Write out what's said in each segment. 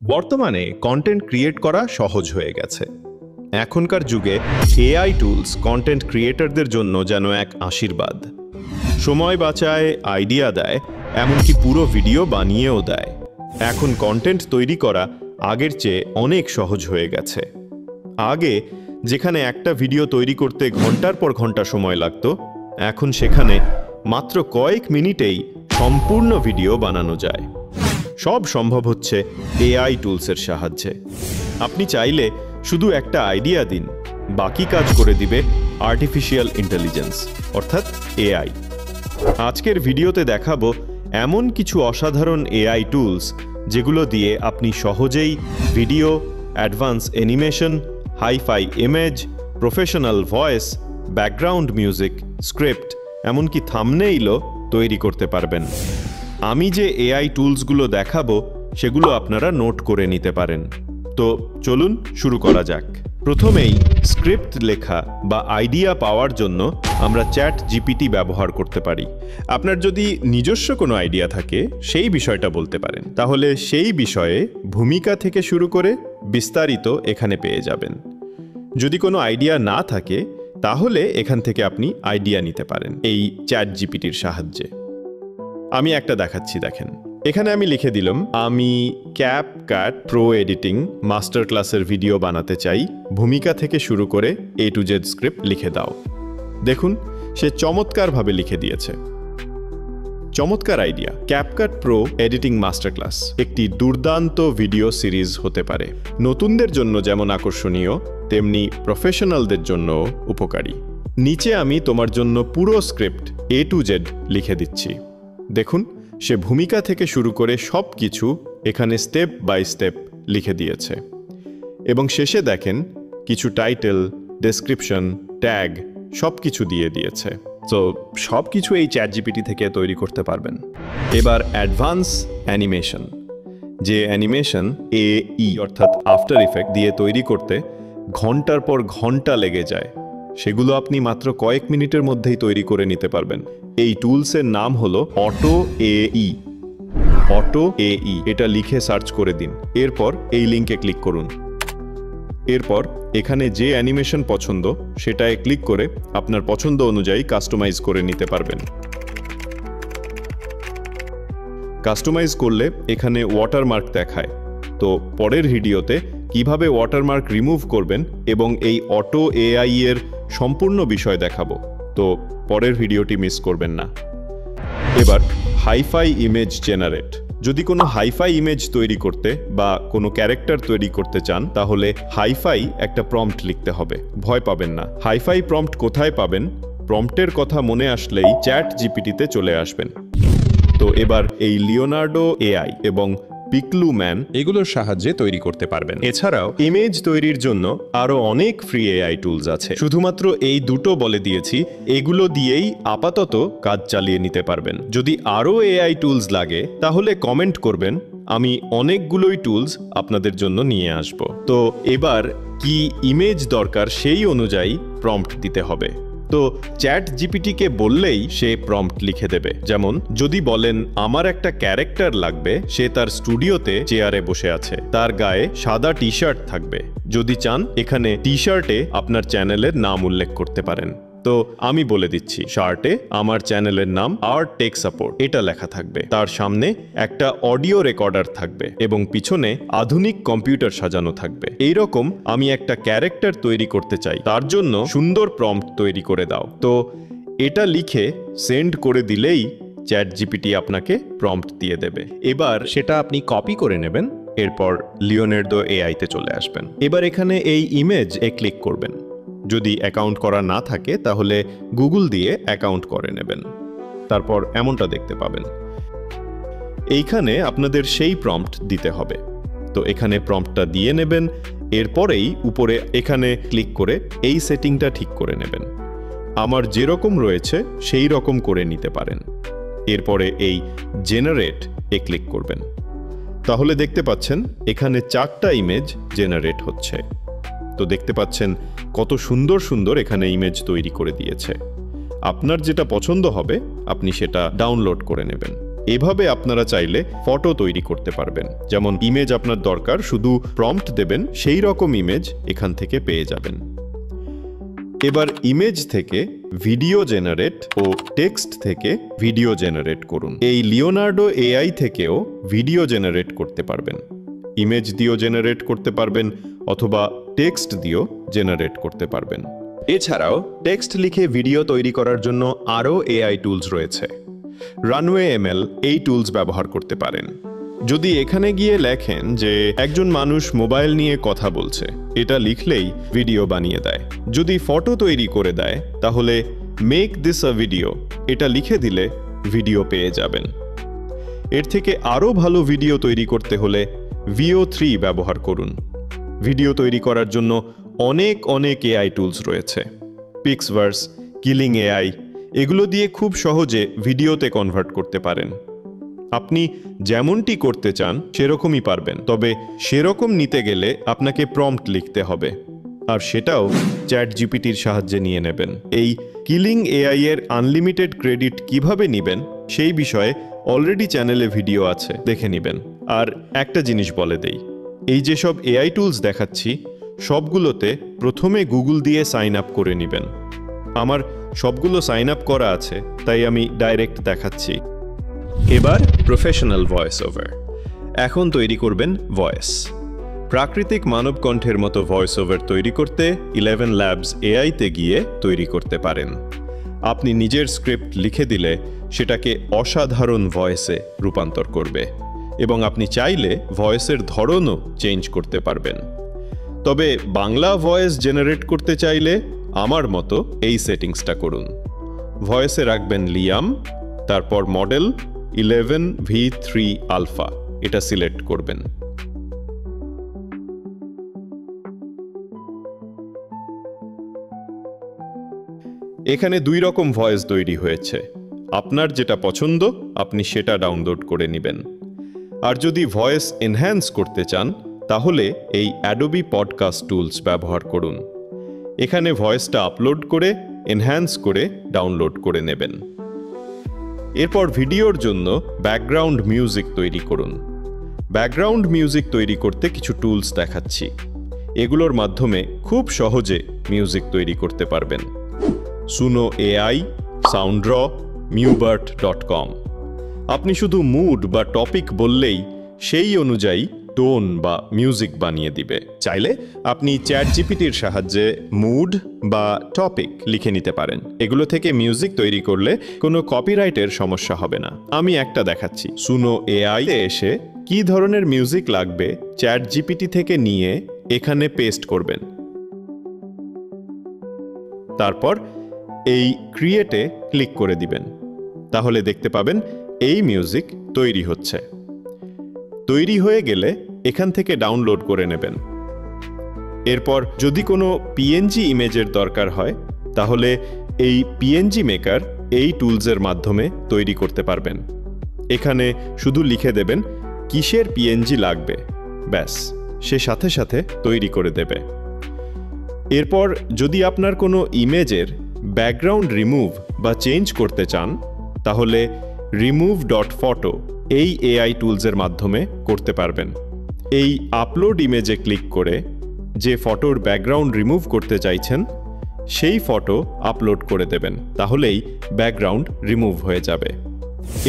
বর্তমানে content create করা সহজ হয়ে গেছে। এখনকার যুগে এআই টুলস কন্টেন্ট ক্রিয়েটরদের জন্য যেন এক আশীর্বাদ। সময় বাঁচায়, আইডিয়া দেয়, এমনকি পুরো ভিডিও বানিয়েও দেয়। এখন কন্টেন্ট তৈরি করা আগের চেয়ে অনেক সহজ হয়ে গেছে। আগে যেখানে একটা ভিডিও তৈরি করতে ঘন্টার পর ঘন্টা সময় লাগতো, এখন সেখানে মাত্র কয়েক মিনিটেই সম্পূর্ণ ভিডিও বানানো যায়। সব সম্ভব হচ্ছে এআই টুলসের সাহায্যে। আপনি চাইলে শুধু একটা আইডিয়া দিন, বাকি কাজ করে দিবে আর্টিফিশিয়াল ইন্টেলিজেন্স অর্থাৎ এআই। আজকের ভিডিওতে দেখাবো এমন কিছু অসাধারণ এআই টুলস যেগুলো দিয়ে আপনি সহজেই video, advance animation, hi-fi image, professional voice, background music, script, এমনকি থাম্বনেইলও তৈরি করতে পারবেন। আমি যে এআই টুলসগুলো দেখাবো সেগুলো আপনারা নোট করে নিতে পারেন। তো চলুন শুরু করা যাক। প্রথমেই স্ক্রিপ্ট লেখা বা আইডিয়া পাওয়ার জন্য আমরা চ্যাট জিপিটি ব্যবহার করতে পারি। আপনার যদি নিজস্ব কোনো আইডিয়া থাকে সেই বিষয়টা বলতে পারেন, তাহলে সেই বিষয়ে ভূমিকা থেকে শুরু করে বিস্তারিত এখানে পেয়ে যাবেন। যদি কোনো আইডিয়া না থাকে তাহলে এখান থেকে আপনি আইডিয়া নিতে পারেন এই চ্যাট জিপিটির সাহায্যে। আমি একটা দেখাচ্ছি, দেখেন। এখানে আমি লিখে দিলাম, আমি ক্যাপকাট প্রো এডিটিং মাস্টার ক্লাসের ভিডিও বানাতে চাই, ভূমিকা থেকে শুরু করে A to Z স্ক্রিপ্ট লিখে দাও। দেখুন, সে চমৎকারভাবে লিখে দিয়েছে। চমৎকার idea. CapCut pro editing master class একটি দুর্দান্ত ভিডিও সিরিজ হতে পারে। নতুনদের জন্য যেমন আকর্ষণীয়, তেমনি প্রফেশনালদের জন্য উপকারী। নিচে আমি তোমার জন্য পুরো স্ক্রিপ্ট A to Z লিখে দিচ্ছি। দেখুন, সে ভূমিকা থেকে শুরু করে সব কিছু এখানে স্টেপ বাই স্টেপ লিখে দিয়েছে। এবং শেষে দেখেন কিছু টাইটেল, ডেসক্রিপশন, ট্যাগ সব কিছু দিয়ে দিয়েছে। তো সব কিছু এই চ্যাট জিপিটি থেকে তৈরি করতে পারবেন। এবার অ্যাডভান্স অ্যানিমেশন। যে অ্যানিমেশন AI অর্থাৎ আফটার ইফেক্ট দিয়ে তৈরি করতে ঘন্টার পর ঘন্টা লেগে যায়, সেগুলো আপনি মাত্র কয়েক মিনিটের মধ্যেই তৈরি করে নিতে পারবেন। এই টুলসের নাম হলো অটো AI। অটো AI এটা লিখে সার্চ করে দিন, এরপর এই লিঙ্কে ক্লিক করুন। এরপর এখানে যে অ্যানিমেশন পছন্দ সেটায় ক্লিক করে আপনার পছন্দ অনুযায়ী কাস্টমাইজ করে নিতে পারবেন। কাস্টমাইজ করলে এখানে ওয়াটারমার্ক দেখায়। তো পরের ভিডিওতে কিভাবে ওয়াটারমার্ক রিমুভ করবেন এবং এই অটো AI এর সম্পূর্ণ বিষয় দেখাবো, তো পরের ভিডিওটি মিস করবেন না। এবার হাই-ফাই ইমেজ জেনারেট। যদি কোনো হাই-ফাই ইমেজ তৈরি করতে বা কোনো ক্যারেক্টার তৈরি করতে চান, তাহলে হাই-ফাই একটা প্রম্পট লিখতে হবে। ভয় পাবেন না। হাই-ফাই প্রম্পট কোথায় পাবেন? প্রম্পটের কথা মনে আসলেই চ্যাট জিপিটিতে চলে আসবেন। তো এবার এই লিওনার্ডো AI এবং পিকলু ম্যান এগুলোর সাহায্যে তৈরি করতে পারবেন। এছাড়াও ইমেজ তৈরির জন্য আরো অনেক ফ্রি এআই টুলস আছে। শুধুমাত্র এই দুটো বলে দিয়েছি, এগুলো দিয়েই আপাতত কাজ চালিয়ে নিতে পারবেন। যদি আরো এআই টুলস লাগে তাহলে কমেন্ট করবেন, আমি অনেকগুলোই টুলস আপনাদের জন্য নিয়ে আসব। তো এবার কি ইমেজ দরকার সেই অনুযায়ী প্রম্পট দিতে হবে। তো চ্যাট জিপিটিকে বললেই সে প্রম্পট লিখে দেবে। যেমন যদি বলেন আমার একটা ক্যারেক্টার লাগবে, সে তার স্টুডিওতে চেয়ারে বসে আছে, তার গায়ে সাদা টি শার্ট থাকবে। যদি চান এখানে টি শার্টে আপনার চ্যানেলের নাম উল্লেখ করতে পারেন। তো আমি বলে দিচ্ছি, শার্টে আমার চ্যানেলের নাম আর্ট টেক সাপোর্ট এটা লেখা থাকবে, তার সামনে একটা অডিও রেকর্ডার থাকবে এবং পিছনে আধুনিক কম্পিউটার সাজানো থাকবে। এইরকম আমি একটা ক্যারেক্টার তৈরি করতে চাই, তার জন্য সুন্দর প্রম্পট তৈরি করে দাও। তো এটা লিখে সেন্ড করে দিলেই চ্যাট জিপিটি আপনাকে প্রম্পট দিয়ে দেবে। এবার সেটা আপনি কপি করে নেবেন, এরপর লিওনার্ডো AI তে চলে আসবেন। এবার এখানে এই ইমেজ ক্লিক করবেন। যদি অ্যাকাউন্ট করা না থাকে তাহলে গুগল দিয়ে অ্যাকাউন্ট করে নেবেন। তারপর এমনটা দেখতে পাবেন। এইখানে আপনাদের সেই প্রম্পট দিতে হবে। তো এখানে প্রম্পটটা দিয়ে নেবেন, এরপরেই উপরে এখানে ক্লিক করে এই সেটিংটা ঠিক করে নেবেন। আমার যেরকম রয়েছে সেই রকম করে নিতে পারেন। এরপরে এই জেনারেট ক্লিক করবেন। তাহলে দেখতে পাচ্ছেন এখানে 4টা ইমেজ জেনারেট হচ্ছে। তো দেখতে পাচ্ছেন কত সুন্দর সুন্দর এখানে ইমেজ তৈরি করে দিয়েছে। আপনার যেটা পছন্দ হবে আপনি সেটা ডাউনলোড করে নেবেন। এভাবে আপনারা চাইলে ফটো তৈরি করতে পারবেন। যেমন ইমেজ আপনার দরকার, শুধু প্রম্পট দেবেন, সেই রকম ইমেজ এখান থেকে পেয়ে যাবেন। এবার ইমেজ থেকে ভিডিও জেনারেট ও টেক্সট থেকে ভিডিও জেনারেট করুন। এই লিওনার্ডো এআই থেকেও ভিডিও জেনারেট করতে পারবেন, ইমেজ দিয়েও জেনারেট করতে পারবেন অথবা টেক্সট দিয়েও জেনারেট করতে পারবেন। এছাড়াও টেক্সট লিখে ভিডিও তৈরি করার জন্য আরও এআই টুলস রয়েছে। রানওয়ে এমএল এই টুলস ব্যবহার করতে পারেন। যদি এখানে গিয়ে লেখেন যে একজন মানুষ মোবাইল নিয়ে কথা বলছে, এটা লিখলেই ভিডিও বানিয়ে দেয়। যদি ফটো তৈরি করে দেয় তাহলে মেক দিস আ ভিডিও এটা লিখে দিলে ভিডিও পেয়ে যাবেন। এর থেকে আরও ভালো ভিডিও তৈরি করতে হলে VO3 ব্যবহার করুন। ভিডিও তৈরি করার জন্য অনেক এআই টুলস রয়েছে। পিক্সভার্স, কিলিং এআই, এগুলো দিয়ে খুব সহজে ভিডিওতে কনভার্ট করতে পারেন। আপনি যেমনটি করতে চান সেরকমই পারবেন, তবে সেরকম নিতে গেলে আপনাকে প্রম্পট লিখতে হবে, আর সেটাও চ্যাটজিপিটির সাহায্যে নিয়ে নেবেন। এই কিলিং এআই এর আনলিমিটেড ক্রেডিট কিভাবে নেবেন সেই বিষয়ে অলরেডি চ্যানেলে ভিডিও আছে, দেখে নেবেন। আর একটা জিনিস বলে দেই, এই যেসব এআই টুলস দেখাচ্ছি সবগুলোতে প্রথমে গুগল দিয়ে সাইন আপ করে নেবেন। আমার সবগুলো সাইন আপ করা আছে, তাই আমি ডাইরেক্ট দেখাচ্ছি। এবার প্রফেশনাল ভয়েস ওভার। এখন তৈরি করবেন ভয়েস। প্রাকৃতিক মানব কণ্ঠের মতো ভয়েস ওভার তৈরি করতে 11 ল্যাবস এআইতে গিয়ে তৈরি করতে পারেন। আপনি নিজের স্ক্রিপ্ট লিখে দিলে সেটাকে অসাধারণ ভয়েসে রূপান্তর করবে, এবং আপনি চাইলে ভয়েসের ধরনও চেঞ্জ করতে পারবেন। তবে বাংলা ভয়েস জেনারেট করতে চাইলে আমার মতো এই সেটিংসটা করুন। ভয়েসে রাখবেন লিয়াম, তারপর মডেল 11v3 আলফা, এটা সিলেক্ট করবেন। এখানে 2 রকম ভয়েস তৈরি হয়েছে। আপনার যেটা পছন্দ আপনি সেটা ডাউনলোড করে নেবেন। আর যদি ভয়েস এনহ্যান্স করতে চান তাহলে এই অ্যাডোবি পডকাস্ট টুলস ব্যবহার করুন। এখানে ভয়েসটা আপলোড করে এনহ্যান্স করে ডাউনলোড করে নেবেন। এরপর ভিডিওর জন্য ব্যাকগ্রাউন্ড মিউজিক তৈরি করুন। ব্যাকগ্রাউন্ড মিউজিক তৈরি করতে কিছু টুলস দেখাচ্ছি। এগুলোর মাধ্যমে খুব সহজে মিউজিক তৈরি করতে পারবেন। Suno AI, Soundraw, mewbert.com। আপনি শুধু মুড বা টপিক বললেই সেই অনুযায়ী টোন বা মিউজিক বানিয়ে দিবে। চাইলে আপনি চ্যাটজিপিটির সাহায্যে মুড বা টপিক লিখে নিতে পারেন। এগুলো থেকে মিউজিক তৈরি করলে কোনো কপিরাইটের সমস্যা হবে না। আমি একটা দেখাচ্ছি। সুনো এআই তে এসে কি ধরনের মিউজিক লাগবে চ্যাটজিপিটি থেকে নিয়ে এখানে পেস্ট করবেন। তারপর এই ক্রিয়েটে ক্লিক করে দিবেন। তাহলে দেখতে পাবেন এই মিউজিক তৈরি হচ্ছে। তৈরি হয়ে গেলে এখান থেকে ডাউনলোড করে নেবেন। এরপর যদি কোনো পিএনজি ইমেজের দরকার হয় তাহলে এই পিএনজি মেকার এই টুলসের মাধ্যমে তৈরি করতে পারবেন। এখানে শুধু লিখে দেবেন কিসের পিএনজি লাগবে, ব্যাস সে সাথে সাথে তৈরি করে দেবে। এরপর যদি আপনার কোনো ইমেজের ব্যাকগ্রাউন্ড রিমুভ বা চেঞ্জ করতে চান তাহলে remove.photo এই এআই টুলসের মাধ্যমে করতে পারবেন। এই আপলোড ইমেজে ক্লিক করে যে ফটোর ব্যাকগ্রাউন্ড রিমুভ করতে চাইছেন সেই ফটো আপলোড করে দেবেন, তাহলেই ব্যাকগ্রাউন্ড রিমুভ হয়ে যাবে।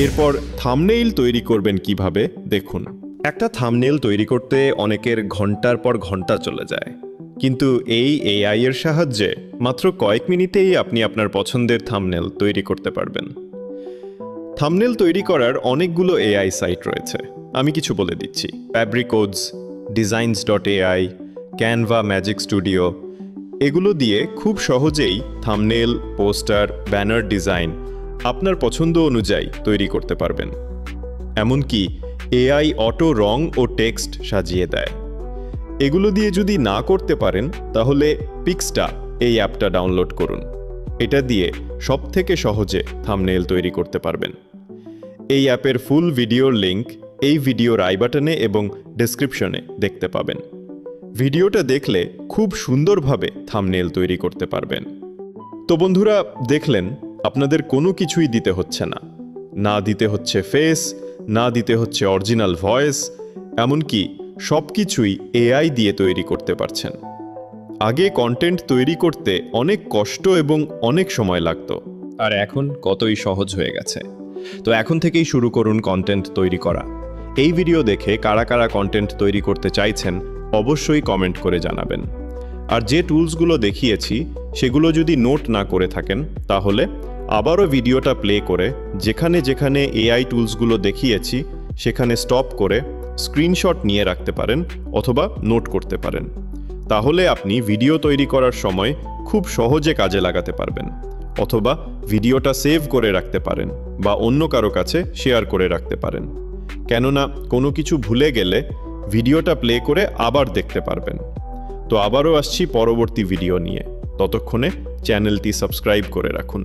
এরপর থাম্বনেইল তৈরি করবেন কিভাবে দেখুন। একটা থাম্বনেইল তৈরি করতে অনেকের ঘন্টার পর ঘন্টা চলে যায়, কিন্তু এই এআই এর সাহায্যে মাত্র কয়েক মিনিটেই আপনি আপনার পছন্দের থাম্বনেইল তৈরি করতে পারবেন। থাম্বনেইল তৈরি করার অনেকগুলো এআই সাইট রয়েছে, আমি কিছু বলে দিচ্ছি। ফ্যাব্রিকোডস, designs.ai, ক্যানভা, ম্যাজিক স্টুডিও, এগুলো দিয়ে খুব সহজেই থাম্বনেইল, পোস্টার, ব্যানার ডিজাইন আপনার পছন্দ অনুযায়ী তৈরি করতে পারবেন। এমনকি এআই অটো রং ও টেক্সট সাজিয়ে দেয়। এগুলো দিয়ে যদি না করতে পারেন তাহলে পিক্সটা এই অ্যাপটা ডাউনলোড করুন। এটা দিয়ে সবথেকে সহজে থাম্বনেইল তৈরি করতে পারবেন। এই অ্যাপের ফুল ভিডিওর লিংক এই ভিডিওর আই বাটনে এবং ডেসক্রিপশনে দেখতে পাবেন। ভিডিওটা দেখলে খুব সুন্দরভাবে থাম্বনেইল তৈরি করতে পারবেন। তো বন্ধুরা, দেখলেন আপনাদের কোনো কিছুই দিতে হচ্ছে না, না দিতে হচ্ছে ফেস, না দিতে হচ্ছে অরিজিনাল ভয়েস, এমনকি সব কিছুই এআই দিয়ে তৈরি করতে পারছেন। আগে কন্টেন্ট তৈরি করতে অনেক কষ্ট এবং অনেক সময় লাগতো, আর এখন কতই সহজ হয়ে গেছে। তো এখন থেকেই শুরু করুন কন্টেন্ট তৈরি করা। এই ভিডিও দেখে কারা কারা কন্টেন্ট তৈরি করতে চাইছেন অবশ্যই কমেন্ট করে জানাবেন। আর যে টুলসগুলো দেখিয়েছি সেগুলো যদি নোট না করে থাকেন তাহলে আবারও ভিডিওটা প্লে করে যেখানে যেখানে এআই টুলসগুলো দেখিয়েছি সেখানে স্টপ করে স্ক্রিনশট নিয়ে রাখতে পারেন অথবা নোট করতে পারেন। তাহলে আপনি ভিডিও তৈরি করার সময় খুব সহজে কাজে লাগাতে পারবেন, অথবা ভিডিওটা সেভ করে রাখতে পারেন বা অন্য কারো কাছে শেয়ার করে রাখতে পারেন। কেননা কোনো কিছু ভুলে গেলে ভিডিওটা প্লে করে আবার দেখতে পারবেন। তো আবারও আসছি পরবর্তী ভিডিও নিয়ে, ততক্ষণে চ্যানেলটি সাবস্ক্রাইব করে রাখুন।